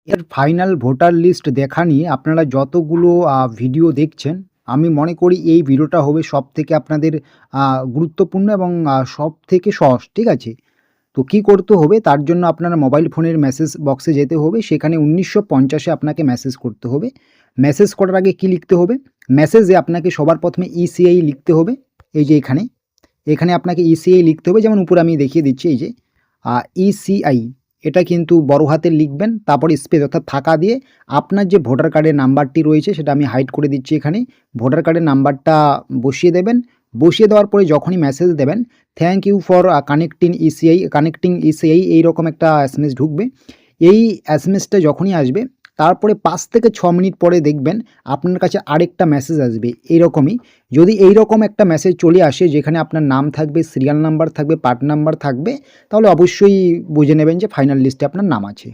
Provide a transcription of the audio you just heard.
এর final voter list দেখা নিয়ে আপনারা যতগুলো ভিডিও দেখছেন, আমি মনে করি এই ভিডিওটা হবে সবথেকে আপনাদের গুরুত্বপূর্ণ এবং সবথেকে সহজ, ঠিক আছে? তো কি করতে হবে তার জন্য আপনার মোবাইল ফোনের মেসেজ বক্সে যেতে হবে। সেখানে ১৯৫০ এ আপনাকে মেসেজ করতে হবে। মেসেজ করার আগে কি লিখতে হবে? মেসেজে আপনাকে সবার ১ম এ ইসিআই লিখতে হবে। এই যে এখানে আপনাকে ইসিআই লিখতে হবে। যেমন উপরে আমি দেখিয়ে দিচ্ছি এই যে ইসিআই, এটা কিন্তু বড় হাতের লিখবেন, তারপরে স্পেস অর্থাৎ ফাঁকা দিয়ে আপনার যে ভোটার কার্ডের নাম্বারটি রয়েছে সেটা আমি হাইড করে দিচ্ছি এখানে। ভোটার কার্ডের নাম্বারটা বসিয়ে দেবেন। বসিয়ে দেওয়ার পরে যখনই মেসেজ দেবেন, thank you for connecting ECI এইরকম একটা এসএমএস ঢুকবে। এই এসএমএসটা যখনই আসবে তারপরে ৫ থেকে ৬ মিনিট পরে দেখবেন আপনার কাছে আরেকটা মেসেজ আসবে এইরকমই। যদি এইরকম একটা মেসেজ চলে আসে যেখানে আপনার নাম থাকবে, সিরিয়াল নাম্বার থাকবে, পার্ট নাম্বার থাকবে, তাহলে অবশ্যই বুঝে নেবেন যে ফাইনাল লিস্টে আপনার নাম আছে।